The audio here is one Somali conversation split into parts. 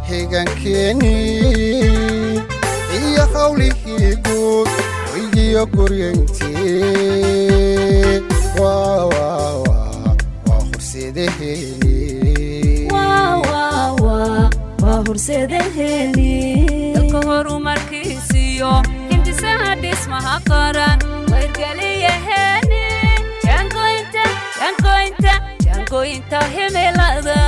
higankeni iyo hawlihii guud iyo guryeynti waa horseedaheeni dalka horumarkiisiyo hindisaha dhismaha qaran wayrgeliyaheeni jangoynta himilada.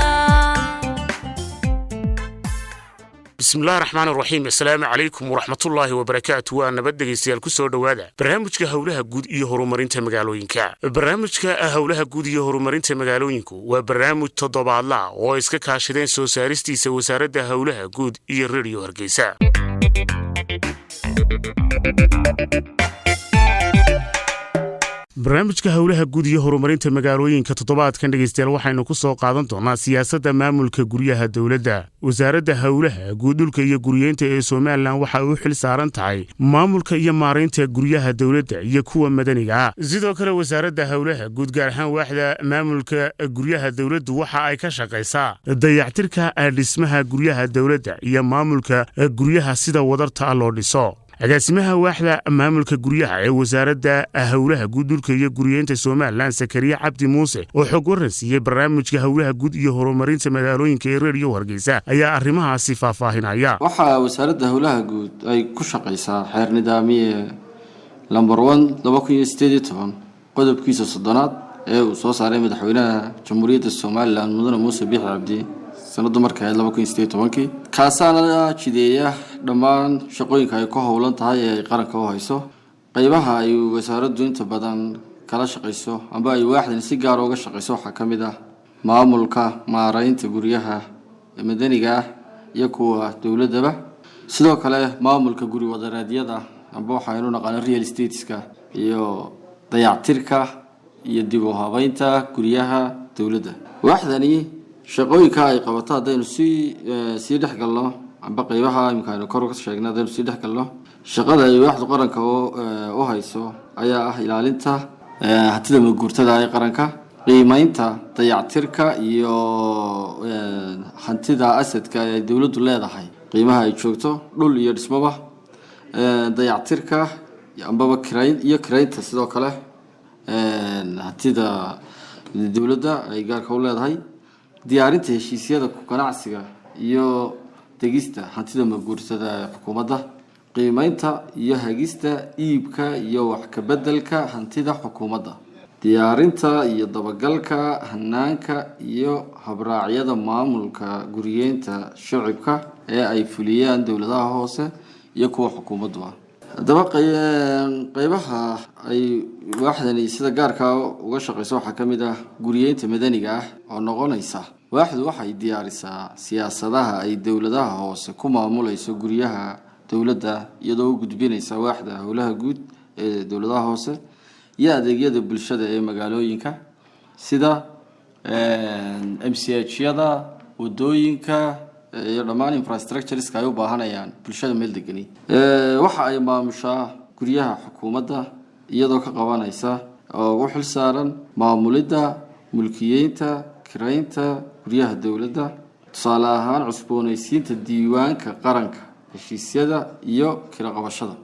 بسم الله الرحمن الرحيم. السلام عليكم ورحمة الله وبركاته. وأنا بدي أسأل كسر دوادا برنامجك هولها جود هرمرينتا مجالوينكا. برنامجك هولها جود هرمرينتا مجالوينكو وبرنامج تضبع الله وإسكا كاشدين سوسارستي وزارة هولها جود الراديو هرجيسا. barnaamijka hawlaha guud iyo horumarinta magaalooyinka toddobaadkan dhageystayaal waxaynu ku soo qaadan doonaa siyaasadda maamulka guryaha dawladda. wasaaradda hawlaha guud dhulka iyo guryeynta ee Soomaaliland waxa uu xil saaran tahay maamulka iyo maareynta guryaha dawladda iyo kuwa madaniga ah. sidoo kale wasaaradda hawlaha guud gaar ahaan waaxda maamulka guryaha dawladda waxa ay ka shaqeysaa dayactirka dhismaha guryaha dawladda iyo maamulka guryaha sida wadarta loo dhiso. Agaasimaha Waaxda Maamulka Guryaha ee Wasaaradda Hawlaha Guud Dhulka iyo Guryeynta Soomaaliland Sakariya Cabdi Muuse oo xog waransiiyay barnaamijka hawlaha guud iyo horumarinta magaalooyinka ee Radio Hargeysa ayaa arrimahaasi faahfaahinaya. waxa wasaaradda hawlaha guud ay ku shaqeysaa xeer nidaamiye number 1 2018 qodobkiisa 3 ee uu soo saaray madaxweynaha Jamhuuriyadda Soomaaliland Mudane Muuse Biixi Cabdi sanadda markay 2018 kaasana jideeya dhammaan shaqooyinka ay ku howlan tahay ee qaranka u hayso qaybaha ay wasaaraddu inta badan kala shaqeyso amba ay waaxdan si gaar ah uga shaqeyso waxa kamid ah maamulka maareynta guryaha madaniga iyo kuwa dawladda sidoo kale maamulka guri wadareedyada amba waxa aynu naqaan real estateska iyo dayactirka iyo dib u habeynta guryaha dawladda. waaxdani shaqooyinka ay qabato hadaynu si dhexgalno amba qaybaha imkaanu kor uga sheegnaa hadaynu si dhexgalno shaqada ay waaxdu qaranka u hayso ayaa ah ilaalinta hantida maguurtada ee qaranka, qiimeynta dayactirka iyo hantida asadka ee dawladdu leedahay qiimaha ay joogto dhul iyo dhismaba, dayactirka amba kireynta sidoo kale hantida dawladda ay gaarka u leedahay, diyaarinta heshiisyada ku ganacsiga iyo degista hantida maguurtada xukuumadda, qiimeynta iyo hagista iibka iyo wax ka bedelka hantida xukuumadda, diyaarinta iyo dabagalka hanaanka iyo habraacyada maamulka guryeynta shacabka ee ay fuliyaan dawladaha hoose iyo kuwa xukuumaddu. haddaba qaybaha ay waaxdani sida gaarka uga shaqeyso waxa kamid ah guryeynta madaniga ah oo noqonaysa waaxdu waxay diyaarisaa siyaasadaha ay dawladaha hoose ku maamulayso guryaha dawladda iyadoo u gudbinaysa waaxda hawlaha guud ee dawladaha hoose iyo adeegyada bulshada ee magaalooyinka sida MCH-yada, wadooyinka iyo dhammaan infrastructures ay u baahanayaan bulshada meel degan. waxa ay maamushaa guryaha xukuumadda iyadoo ka qabanaysa oo u xil saaran maamulidda, mulkiyeynta, kireynta guryaha dawladda, tusaale ahaan cusboonaysiinta diiwaanka qaranka, heshiisyada iyo kira qabashada.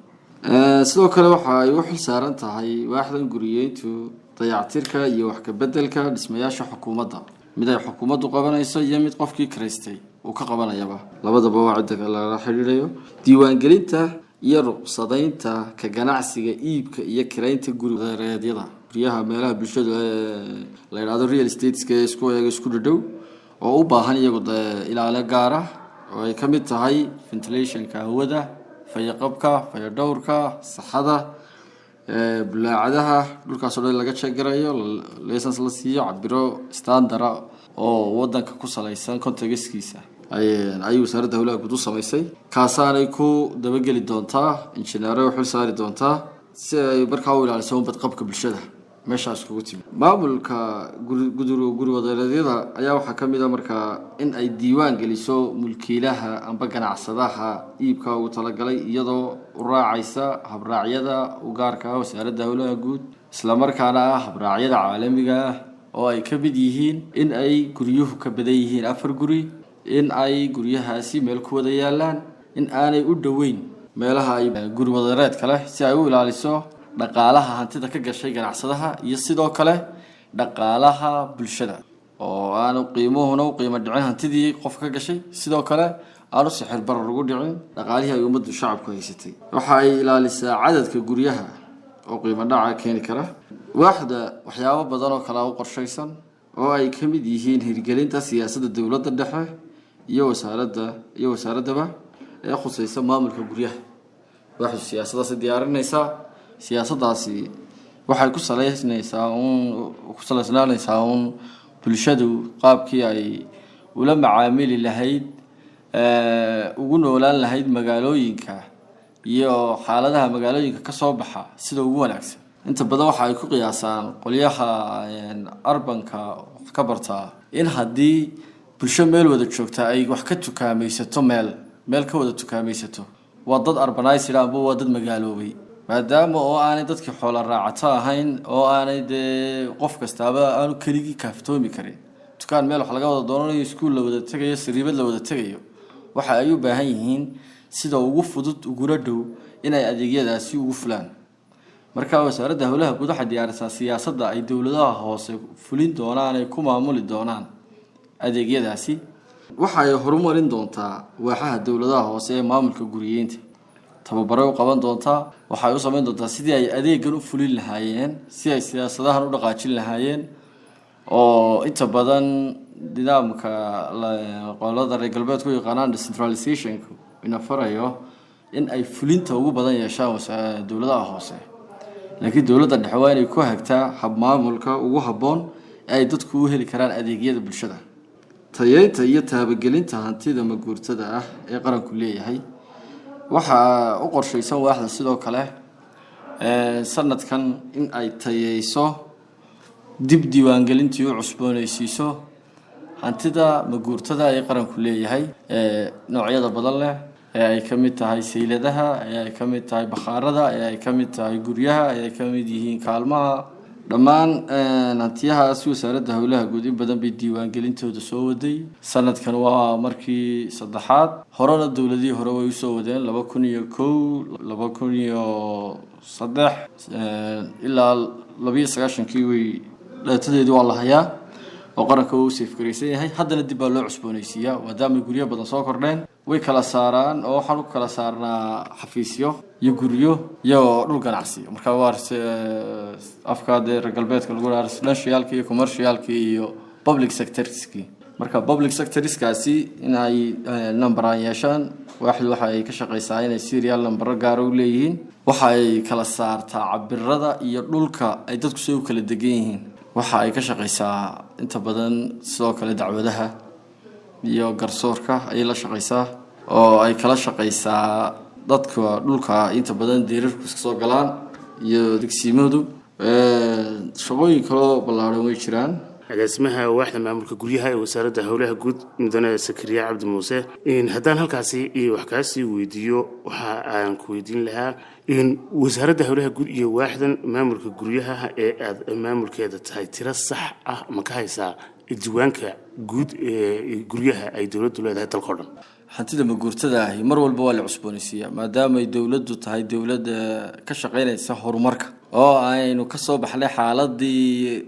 sidoo kale waxa ay u xil saaran tahay waaxdan guryeyntu dayactirka iyo wax ka bedelka dhismayaasha xukuumadda, mid ay xukuumaddu qabanayso iyo mid qofkii kireystay uu ka qabanayaba labadaba waa cid la xiriirayo. diiwaangelinta iyo ruqsadaynta ka ganacsiga iibka iyo kireynta guryaha meelaha bulshada la yiraahdo real estateska isku dhadhow oo u baahan iyagu ilaalin gaar ah oo ay kamid tahay ventilationka hawada, fayaqabka, fayadhowrka, saxada, bulaacadaha dhulkaas oo laga sheegarayo license la siiyo cabiro standard oo wadanka ku salaysan contextkiisa ay wasaaradda hawlaha guud u sameysay kaasaanay ku dabageli doontaa injineero xil saari doontaa si ay markaa u ilaaliso badqabka bulshada meeshaas kugu timi maamulka guri wadareedyada ayaa waxaa ka mid ah markaa in ay diiwaan geliso mulkiilaha amba ganacsadaha iibka ugu talagalay iyadoo u raacaysa habraacyada u gaarka ah wasaaradda hawlaha guud isla markaana ah habraacyada caalamiga ah oo ay ka mid yihiin in ay guryuhu ka badan yihiin 4 guri in ay guryahaasi meel ku wada yaalaan in aanay u dhoweyn meelaha ay guri wadareedka leh si ay u ilaaliso dhaqaalaha hantida ka gashay ganacsadaha iyo sidoo kale dhaqaalaha bulshada oo aanu qiimuhuna u qiimo dhicin hantidii qof ka gashay sidoo kale aanu sixir barar ugu dhicin dhaqaalihii ay ummaddu shacabku haysatay waxa ay ilaalisaa cadadka guryaha oo qiimo dhaca keeni kara waaxda waxyaabo badan oo kala u qorshaysan oo ay ka mid yihiin hirgelinta siyaasadda dawladda dhexe iyo wasaaradda ee khusaysa maamulka guryaha waaxdu siyaasaddaasi diyaarinaysaa siyaasaddaasi waxay ku salaysnaanaysaa bulshadu qaabkii ay ula macaamili lahayd ugu noolaan lahayd magaalooyinka iyo xaaladaha magaalooyinka ka soo baxa sida ugu wanaagsan inta badan waxa ay ku qiyaasaan qolyaha arbanka ka bartaa in haddii bulsho meel wada joogta ay wax ka tukaamaysato meel ka wada tukaamaysato waa dad urbanized amba waa dad magaaloobay maadaama oo aanay dadkii xoolo raacato ahayn oo aanay qof kastaaba aanu keligii kaaftoomi karin dukaan meel wax laga wada doonanayo iskuul la wada tagayo sariibad la wada tagayo waxa ay u baahan yihiin sida ugu fudud uguna dhow inay adeegyadaasi ugu fulaan marka wasaaradda hawlaha guud waxay diyaarisaa siyaasadda ay dawladaha hoose fulin doonaan ay ku maamuli doonaan adeegyadaasi waxa ay horumarin doontaa waaxaha dawladaha hoose ee maamulka guryeynta tababaro u qaban doontaa waxa ay u sameyn doontaa sidii ay adeegan u fulin lahaayeen si ay siyaasadahan u dhaqaajin lahaayeen oo inta badan nidaamka qolada reer galbeedku yaqaanaan decentralization ina farayo in ay fulinta ugu badan yeeshaan dawladaha hoose laakiin dawladda dhexe waa inay ku hagtaa hab maamulka ugu habboon ee ay dadku u heli karaan adeegyada bulshada tayeynta iyo taabagelinta hantida maguurtada ah ee qaranku leeyahay waxa u qorshaysan waaxda sidoo kale sanadkan in ay tayeyso dib diiwaangelintii u cusboonaysiiso hantida maguurtada ee qaranku leeyahay noocyada badan leh ee ay ka mid tahay sayladaha ee ay ka mid tahay bakhaarada ee ay ka mid tahay guryaha ee ay ka mid yihiin kaalmaha dhammaan hantiyahaasi wasaaradda hawlaha guud in badan bay diiwaangelintooda soo waday sanadkan waa markii saddexaad horena dawladihii hore way u soo wadeen 2001 2003 ilaa 29kii way dhaatadeedu waa la hayaa oo qaranka uu safgaraysan yahay haddana dib baa loo cusboonaysiiyaa maadaama guryo badan soo kordheen way kala saaraan oo waxaan u kala saarnaa xafiisyo iyo guryo iyo dhul ganacsi marka waa afkaada reer galbeedka lagu dhaaro residentialka iyo commercialka iyo public sectorski marka public sectorskaasi in ay number yeeshaan waxa ay ka shaqeysaa inay serial number gaar ah u leeyihiin waxa ay kala saartaa cabirada iyo dhulka ay dadku soo kala degan yihiin waxa ay ka shaqeysaa inta badan sidoo kale dacwadaha iyo garsoorka ay la shaqeysaa oo ay kala shaqeysaa dadka dhulka inta badan deerarku iska soo galaan iyo degsiimadu shaqooyin kale oo ballaaran way jiraan agaasimaha waaxda maamulka guryaha ee wasaaradda hawlaha guud mudane sakariya cabdi muuse haddaan halkaasi wax kaasii weydiiyo waxa aan ku weydiin lahaa wasaaradda hawlaha guud iyo waaxdan maamulka guryaha ee aad maamulkeeda tahay tiro sax ah ma ka haysaa diiwaanka guud ee guryaha ay dawladdu leedahay dalka dhan hantida maguurtada ah mar walba waa la cusboonaysiiyaa maadaama ay dawladdu tahay dawladda ka shaqeynaysa horumarka oo aynu ka soo baxnay xaaladii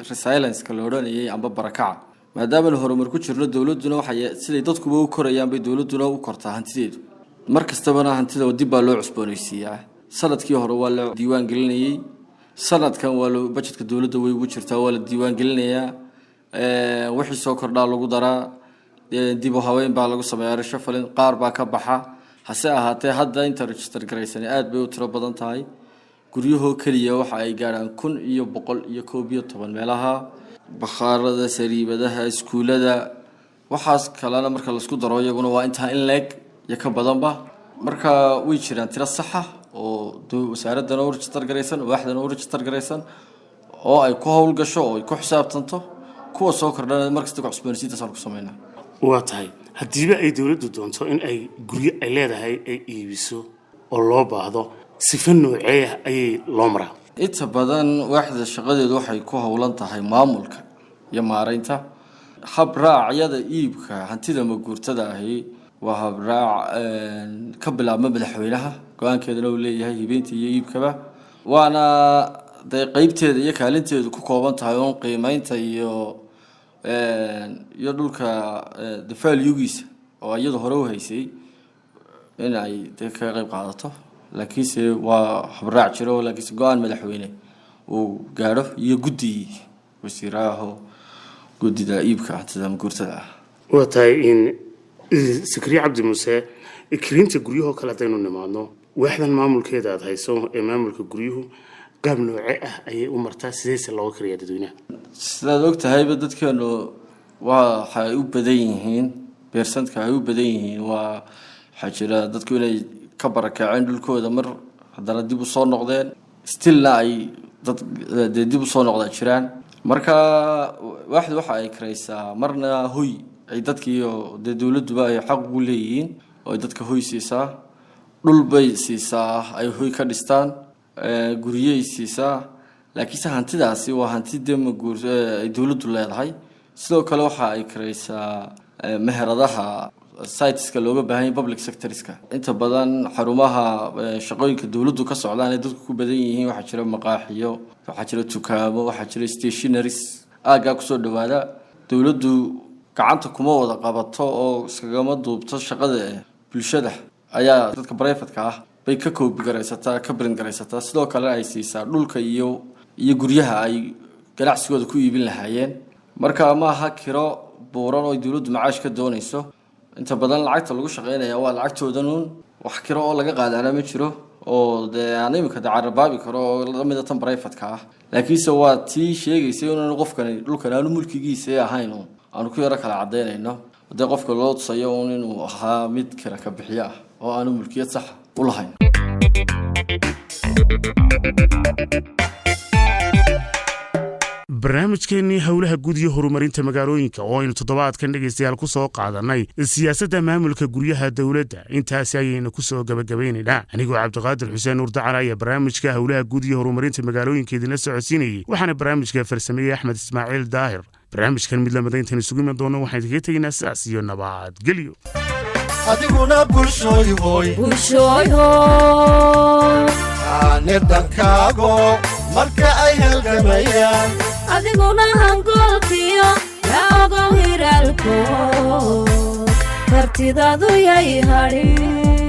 resilience-ka la odhanayay amba barakaca maadaama la horumar ku jirno dawladduna waxay siday dadkuba u korayaan bay dawladduna u kortaa hantideedu mar kastabana hantida dib baa loo cusboonaysiiyaa sanadkii hore waa la diiwaan gelinayay sanadkan waa budgetka dawladda way ugu jirtaa waa la diiwaan gelinayaa wixii soo kordhaa lagu daraa dib u haweyn baa lagu sameeyaa reshuffling qaar baa ka baxa hase ahaatee hadda inta register garaysan aad bay u tiro badan tahay guryahoo kaliya waxa ay gaaraan 1,111 meelaha bakhaarada sariibadaha iskuulada waxaas kalena marka la isku daro iyaguna waa inta in leeg iyo ka badanba marka way jiraan tiro sax ah oo wasaaradda oo register garaysan waaxda oo register garaysan oo ay ku hawl gasho oo ay ku xisaabtanto kuwa soo kordhanaya markasta ku cusboonaysiinta saan ku sameynaa waa tahay haddiiba ay dawladdu doonto in ay guryo ay leedahay ay iibiso oo loo baahdo sifa noocee ah ayay loo maraa inta badan waaxda shaqadeedu waxay ku hawlan tahay maamulka iyo maareynta habraacyada iibka hantida maguurtada ahi waa habraac ka bilaabma madaxweynaha go'aankeedana uu leeyahay hibeynta iyo iibkaba waana qaybteeda iyo kaalinteedu ku kooban tahay oo qiimeynta iyo dhulka value-giisa oo iyadu hore u haysay in ay ka qayb qaadato laakiinse waa habraac jiro laakiinse go'aan madaxweyne uu gaadho iyo guddi wasiiraha guddida iibka hantida maguurtada ah waa tahay in Sakriye Cabdi Muuse kirinta guryaha kala dayno nimaadno waaxdan maamulkeeda aad hayso ee maamulka guryuhu qaab noocee ah ayay u martaa sidee loo kariyaa dadweynaha sidaad ogtahay dadkeenu waxay u badan yihiin beersantka ay u badan yihiin waa xajira dadku inay ka barakaceen dhulkooda mar haddana dib u soo noqdeen stillna ay dad dib u soo noqdaan jiraan marka waaxdu waxa ay karaysaa marna hoy ay dadkiiyo dawladduba ay xaq u leeyihiin oo dadka hoy siisaa dhul bay siisaa ay hoy ka dhistaan guriyay siisaa laakiin hantidaasi waa hanti maguur ay dawladdu leedahay sidoo kale waxa ay karaysaa meheradaha siteska looga baahan yahay public sectorska inta badan xarumaha shaqooyinka dawladdu ka socdaan ee dadku ku badan yihiin waxa jira maqaaxiyo waxa jira dukaamo waxa jira stationaries aaga ku soo dhawaada dawladdu gacanta kuma wada qabato oo iskagama duubto shaqada bulshada ayaa dadka private-ka ah bay ka koobi garaysataa ka brin garaysataa sidoo kale ay siisaa dhulka iyo guryaha ay ganacsigooda ku iibin lahaayeen marka ma aha kiro buuran oo dawladdu macaash ka doonayso inta badan lacagta lagu shaqeynaya waa lacagtoodan wax kiro oo laga qaadana ma jiro oo aan imika carabaabi karo oo la mid ah tan private-ka ah laakiinse waa tii sheegaysay in qofkan dhulkan aanu mulkigiisa ahayn aanu ku yara kala cadeynayno haddii qofka loo tusayo inuu ahaa mid kira ka bixiya oo aanu mulkiyad sax u lahayn barnaamijkeennii howlaha guud iyo horumarinta magaalooyinka oo aynu toddobaadkan dhegaystayaal ku soo qaadanay siyaasadda maamulka guryaha dawladda intaasi ayaynu ku soo gabagabaynaynaa anigoo cabdiqaadir xuseen nuurdacala ayaa barnaamijka howlaha guud iyo horumarinta magaalooyinka idinla socodsiinayay waxaana barnaamijka farsameeyey axmed ismaaciil daahir barnaamijkan mid lamida intaan isugu iman doono waxaan idinkaga tegaynaa sidaas iyo nabadgelyo adiguna bulshooyhoy nidankaago marka ay halgamayaan adiguna hangoolkiyo yaa ogow hiraalko kartidaadu yay hadhin